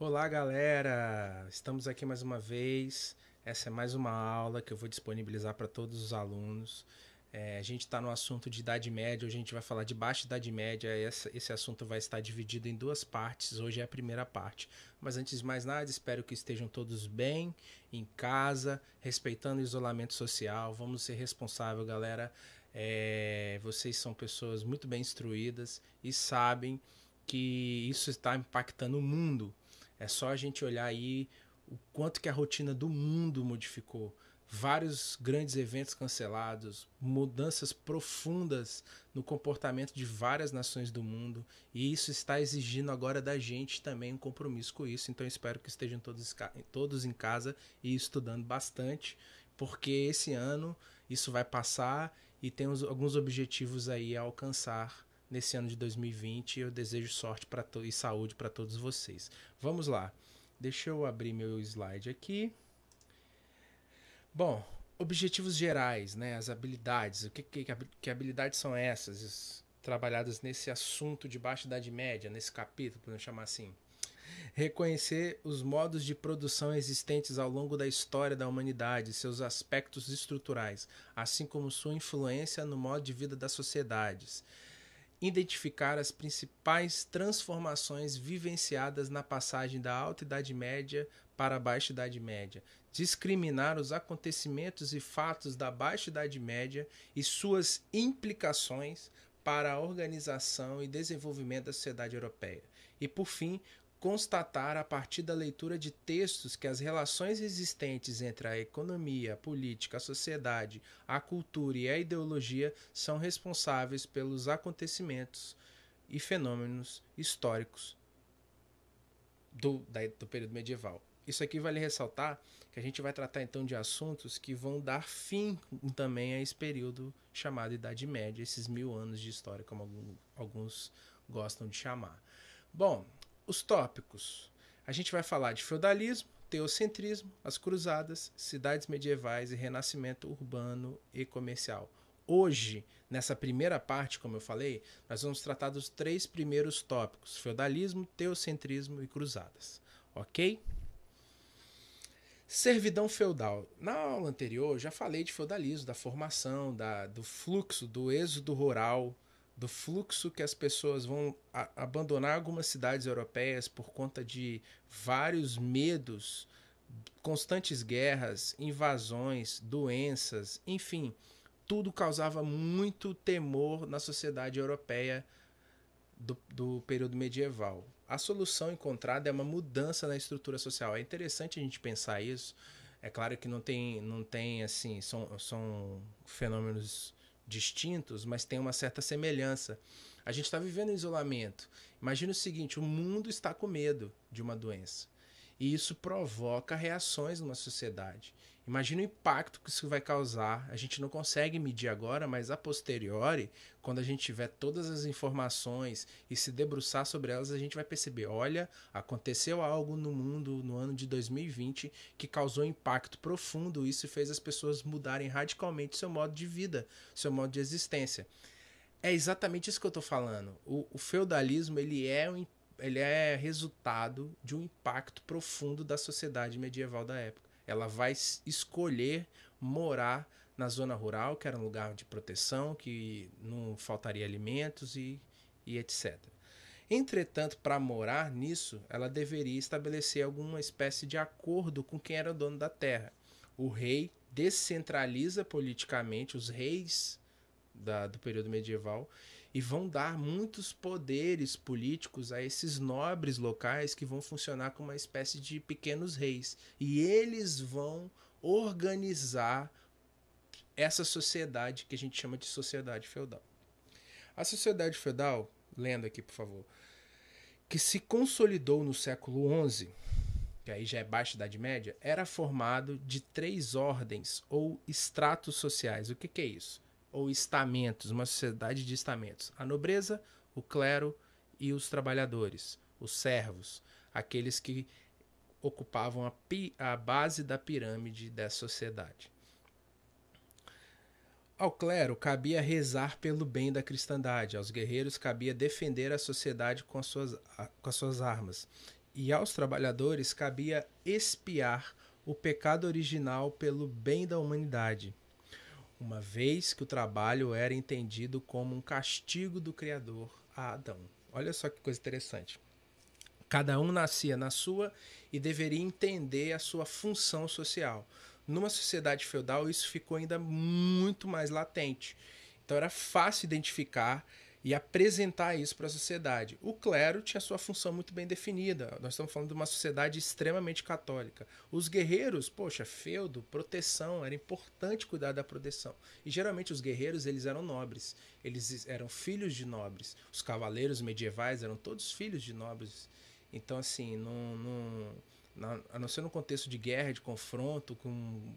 Olá, galera! Estamos aqui mais uma vez. Essa é mais uma aula que eu vou disponibilizar para todos os alunos. A gente está no assunto de Idade Média, hoje a gente vai falar de Baixa Idade Média. Esse assunto vai estar dividido em duas partes, hoje é a primeira parte. Mas antes de mais nada, espero que estejam todos bem, em casa, respeitando o isolamento social. Vamos ser responsáveis, galera. Vocês são pessoas muito bem instruídas e sabem que isso está impactando o mundo. É só a gente olhar aí o quanto que a rotina do mundo modificou. Vários grandes eventos cancelados, mudanças profundas no comportamento de várias nações do mundo, e isso está exigindo agora da gente também um compromisso com isso. Então espero que estejam todos em casa e estudando bastante, porque esse ano isso vai passar e temos alguns objetivos aí a alcançar nesse ano de 2020. Eu desejo sorte e saúde para todos vocês. Vamos lá. Deixa eu abrir meu slide aqui. Bom, objetivos gerais, né? As habilidades. Que habilidades são essas? Trabalhadas nesse assunto de Baixa Idade Média, nesse capítulo, podemos chamar assim. Reconhecer os modos de produção existentes ao longo da história da humanidade, seus aspectos estruturais, assim como sua influência no modo de vida das sociedades. Identificar as principais transformações vivenciadas na passagem da Alta Idade Média para a Baixa Idade Média, discriminar os acontecimentos e fatos da Baixa Idade Média e suas implicações para a organização e desenvolvimento da sociedade europeia. E, por fim, constatar a partir da leitura de textos que as relações existentes entre a economia, a política, a sociedade, a cultura e a ideologia são responsáveis pelos acontecimentos e fenômenos históricos do período medieval. Isso aqui vale ressaltar que a gente vai tratar então de assuntos que vão dar fim também a esse período chamado Idade Média, esses 1000 anos de história, como alguns gostam de chamar. Bom, os tópicos. A gente vai falar de feudalismo, teocentrismo, as cruzadas, cidades medievais e renascimento urbano e comercial. Hoje, nessa primeira parte, como eu falei, nós vamos tratar dos 3 primeiros tópicos: feudalismo, teocentrismo e cruzadas. Ok? Servidão feudal. Na aula anterior, eu já falei de feudalismo, da formação, do fluxo, do êxodo rural, do fluxo que as pessoas vão abandonar algumas cidades europeias por conta de vários medos, constantes guerras, invasões, doenças, enfim, tudo causava muito temor na sociedade europeia do período medieval. A solução encontrada é uma mudança na estrutura social. É interessante a gente pensar isso. É claro que não tem assim, são fenômenos distintos, mas tem uma certa semelhança. A gente está vivendo em isolamento. Imagina o seguinte: o mundo está com medo de uma doença. E isso provoca reações numa sociedade. Imagina o impacto que isso vai causar. A gente não consegue medir agora, mas a posteriori, quando a gente tiver todas as informações e se debruçar sobre elas, a gente vai perceber: olha, aconteceu algo no mundo no ano de 2020 que causou impacto profundo. Isso fez as pessoas mudarem radicalmente seu modo de vida, seu modo de existência. É exatamente isso que eu estou falando. O feudalismo ele é resultado de um impacto profundo da sociedade medieval da época. Ela vai escolher morar na zona rural, que era um lugar de proteção, que não faltaria alimentos e etc. Entretanto, para morar nisso, ela deveria estabelecer alguma espécie de acordo com quem era o dono da terra. O rei descentraliza politicamente os reis do período medieval e vão dar muitos poderes políticos a esses nobres locais que vão funcionar como uma espécie de pequenos reis. E eles vão organizar essa sociedade que a gente chama de sociedade feudal. A sociedade feudal, lendo aqui por favor, que se consolidou no século XI, que aí já é Baixa Idade Média, era formado de 3 ordens ou estratos sociais. O que é isso? Ou estamentos, uma sociedade de estamentos: a nobreza, o clero e os trabalhadores, os servos, aqueles que ocupavam a base da pirâmide dessa sociedade. Ao clero cabia rezar pelo bem da cristandade, aos guerreiros cabia defender a sociedade com as suas armas, e aos trabalhadores cabia expiar o pecado original pelo bem da humanidade, uma vez que o trabalho era entendido como um castigo do Criador a Adão. Olha só que coisa interessante. Cada um nascia na sua e deveria entender a sua função social. Numa sociedade feudal, isso ficou ainda muito mais latente. Então era fácil identificar e apresentar isso para a sociedade. O clero tinha sua função muito bem definida. Nós estamos falando de uma sociedade extremamente católica. Os guerreiros, poxa, feudo, proteção, era importante cuidar da proteção. E geralmente os guerreiros, eles eram nobres. Eles eram filhos de nobres. Os cavaleiros medievais eram todos filhos de nobres. Então, assim, a não ser no contexto de guerra, de confronto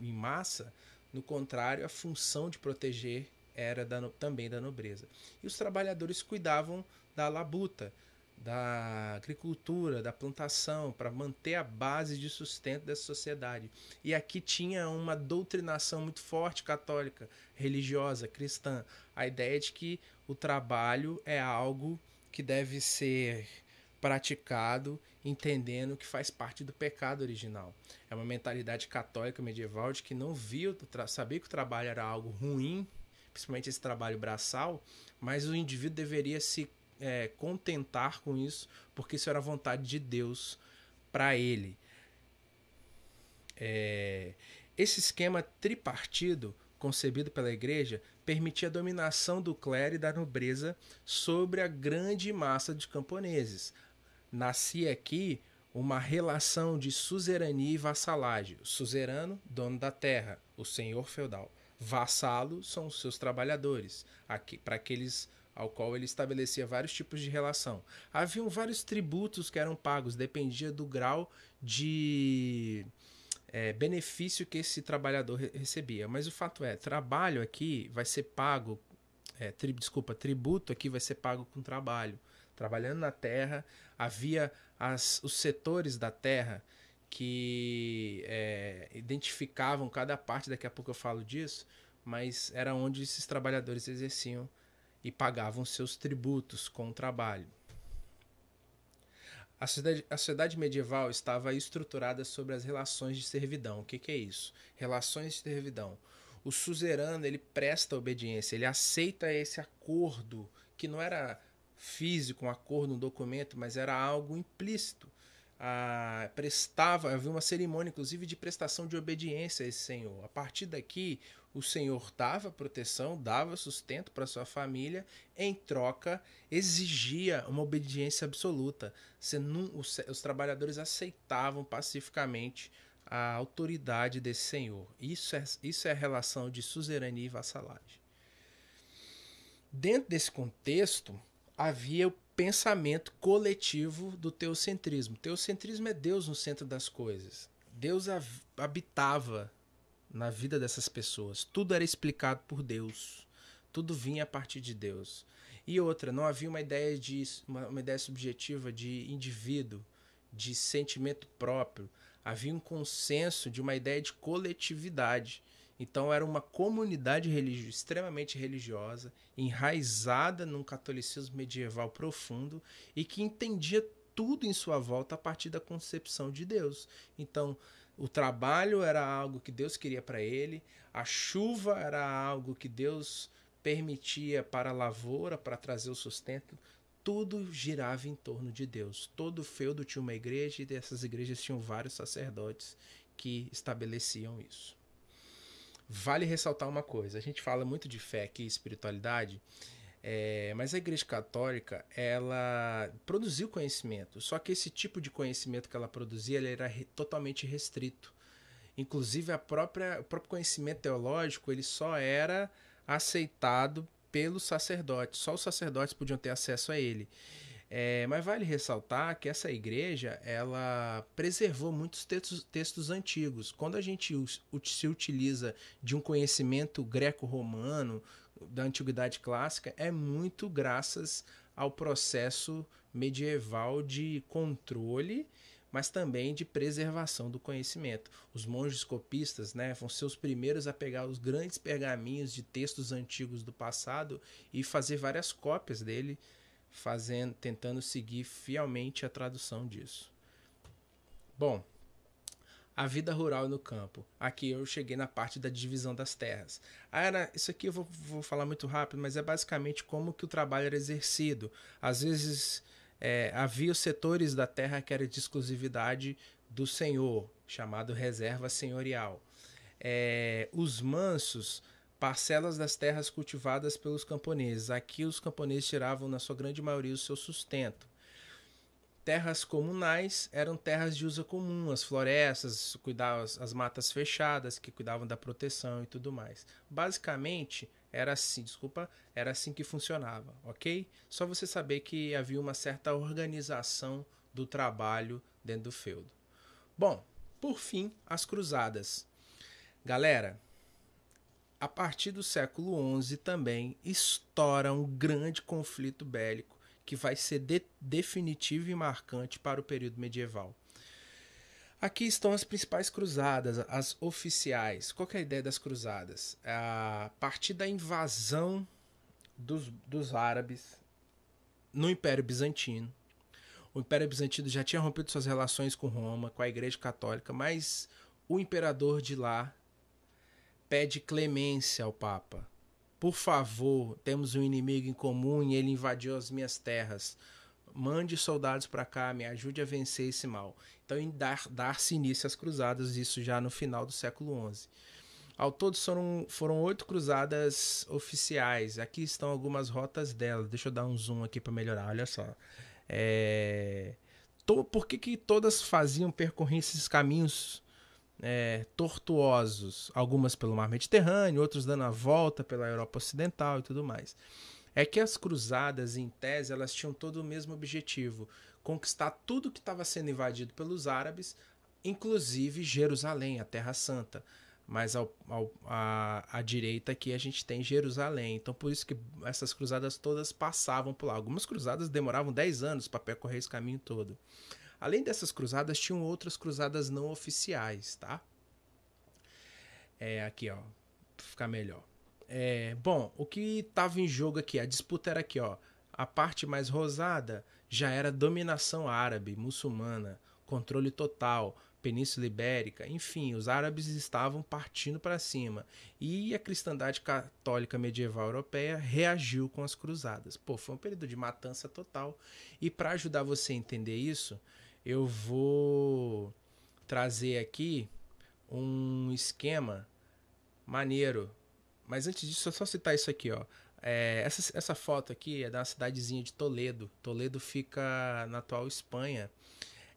em massa, no contrário, a função de proteger era também da nobreza. E os trabalhadores cuidavam da labuta, da agricultura, da plantação, para manter a base de sustento dessa sociedade. E aqui tinha uma doutrinação muito forte católica, religiosa, cristã. A ideia de que o trabalho é algo que deve ser praticado, entendendo que faz parte do pecado original. É uma mentalidade católica medieval de que não via, sabia que o trabalho era algo ruim, principalmente esse trabalho braçal, mas o indivíduo deveria se contentar com isso, porque isso era a vontade de Deus para ele. Esse esquema tripartido, concebido pela igreja, permitia a dominação do clero e da nobreza sobre a grande massa de camponeses. Nascia aqui uma relação de suzerania e vassalagem. O suzerano, dono da terra, o senhor feudal. Vassalo são os seus trabalhadores, para aqueles ao qual ele estabelecia vários tipos de relação. Haviam vários tributos que eram pagos, dependia do grau de benefício que esse trabalhador recebia. Mas o fato é, trabalho aqui vai ser pago, tributo aqui vai ser pago com trabalho. Trabalhando na terra, havia os setores da terra que identificavam cada parte, daqui a pouco eu falo disso, mas era onde esses trabalhadores exerciam e pagavam seus tributos com o trabalho. A sociedade medieval estava estruturada sobre as relações de servidão. O que é isso? Relações de servidão. O suzerano, ele presta obediência, ele aceita esse acordo, que não era físico, um acordo, um documento, mas era algo implícito. Havia uma cerimônia, inclusive, de prestação de obediência a esse senhor. A partir daqui, o senhor dava proteção, dava sustento para sua família, em troca, exigia uma obediência absoluta. Os trabalhadores aceitavam pacificamente a autoridade desse senhor. Isso é a relação de suzerania e vassalagem. Dentro desse contexto, havia o pensamento coletivo do teocentrismo. O teocentrismo é Deus no centro das coisas. Deus habitava na vida dessas pessoas. Tudo era explicado por Deus. Tudo vinha a partir de Deus. E outra, não havia uma ideia subjetiva de indivíduo, de sentimento próprio. Havia um consenso de uma ideia de coletividade. Então era uma comunidade extremamente religiosa, enraizada num catolicismo medieval profundo e que entendia tudo em sua volta a partir da concepção de Deus. Então o trabalho era algo que Deus queria para ele, a chuva era algo que Deus permitia para a lavoura, para trazer o sustento. Tudo girava em torno de Deus. Todo feudo tinha uma igreja e dessas igrejas tinham vários sacerdotes que estabeleciam isso. Vale ressaltar uma coisa, a gente fala muito de fé aqui e espiritualidade, mas a Igreja Católica, ela produziu conhecimento, só que esse tipo de conhecimento que ela produzia, ele era totalmente restrito. Inclusive o próprio conhecimento teológico, ele só era aceitado pelos sacerdotes, só os sacerdotes podiam ter acesso a ele. Mas vale ressaltar que essa igreja, ela preservou muitos textos antigos. Quando a gente se utiliza de um conhecimento greco-romano, da antiguidade clássica, é muito graças ao processo medieval de controle, mas também de preservação do conhecimento. Os monges copistas, vão ser os primeiros a pegar os grandes pergaminhos de textos antigos do passado e fazer várias cópias dele, tentando seguir fielmente a tradução disso. Bom, a vida rural no campo. Aqui eu cheguei na parte da divisão das terras. Isso aqui eu vou falar muito rápido, mas é basicamente como que o trabalho era exercido. Às vezes havia os setores da terra que era de exclusividade do senhor, chamado reserva senhorial. Os mansos, parcelas das terras cultivadas pelos camponeses. Aqui os camponeses tiravam, na sua grande maioria, o seu sustento. Terras comunais eram terras de uso comum, as florestas, as matas fechadas, que cuidavam da proteção e tudo mais. Basicamente, era assim que funcionava, ok? Só você saber que havia uma certa organização do trabalho dentro do feudo. Bom, por fim, as cruzadas. Galera, a partir do século XI também estoura um grande conflito bélico que vai ser definitivo e marcante para o período medieval. Aqui estão as principais cruzadas, as oficiais. Qual que é a ideia das cruzadas? A partir da invasão dos árabes no Império Bizantino. O Império Bizantino já tinha rompido suas relações com Roma, com a Igreja Católica, mas o imperador de lá pede clemência ao Papa. Por favor, temos um inimigo em comum e ele invadiu as minhas terras. Mande soldados para cá, me ajude a vencer esse mal. Então, dar-se início às cruzadas, isso já no final do século XI. Ao todo, foram 8 cruzadas oficiais. Aqui estão algumas rotas delas. Deixa eu dar um zoom aqui para melhorar, olha só. Por que todas percorriam esses caminhos tortuosos, algumas pelo mar Mediterrâneo, outros dando a volta pela Europa Ocidental e tudo mais? É que as cruzadas, em tese, elas tinham todo o mesmo objetivo: conquistar tudo que estava sendo invadido pelos árabes, inclusive Jerusalém, a Terra Santa. Mas à direita aqui a gente tem Jerusalém. Então por isso que essas cruzadas todas passavam por lá. Algumas cruzadas demoravam 10 anos para percorrer esse caminho todo. Além dessas cruzadas, tinham outras cruzadas não oficiais, tá? Aqui, ó, para ficar melhor. Bom, o que estava em jogo aqui? A disputa era aqui, ó. A parte mais rosada já era dominação árabe, muçulmana, controle total, Península Ibérica, enfim, os árabes estavam partindo para cima. E a cristandade católica medieval europeia reagiu com as cruzadas. Foi um período de matança total. E para ajudar você a entender isso, eu vou trazer aqui um esquema maneiro. Mas antes disso, só citar isso aqui, ó. Essa foto aqui é da cidadezinha de Toledo. Toledo fica na atual Espanha.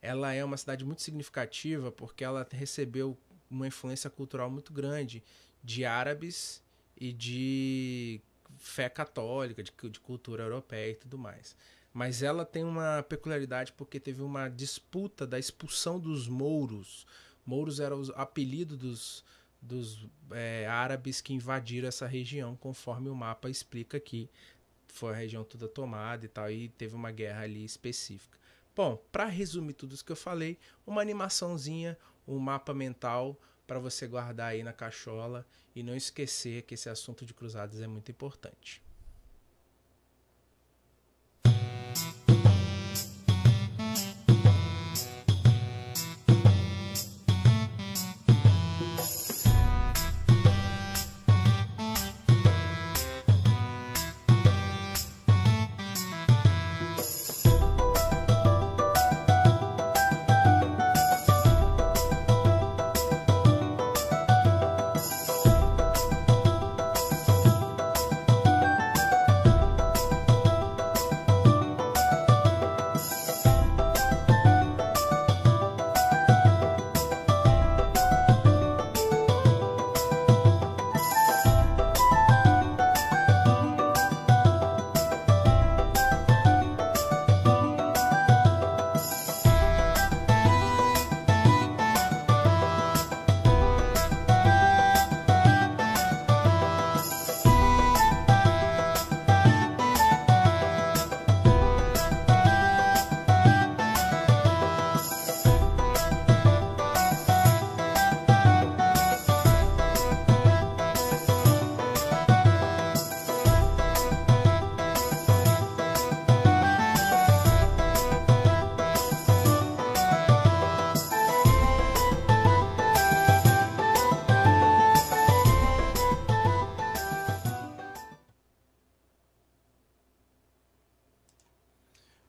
Ela é uma cidade muito significativa porque ela recebeu uma influência cultural muito grande de árabes e de fé católica, de cultura europeia e tudo mais. Mas ela tem uma peculiaridade porque teve uma disputa da expulsão dos mouros. Mouros era o apelido dos árabes que invadiram essa região, conforme o mapa explica aqui. Foi a região toda tomada e tal, e teve uma guerra ali específica. Bom, para resumir tudo isso que eu falei, uma animaçãozinha, um mapa mental para você guardar aí na cachola e não esquecer que esse assunto de cruzadas é muito importante.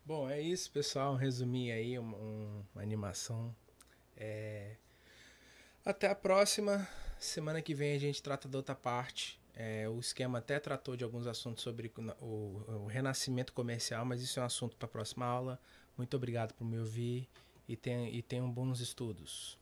Bom, é isso, pessoal. Resumir aí uma animação. Até a próxima. Semana que vem a gente trata da outra parte. O esquema até tratou de alguns assuntos sobre o renascimento comercial, mas isso é um assunto para a próxima aula. Muito obrigado por me ouvir e tenham bons estudos.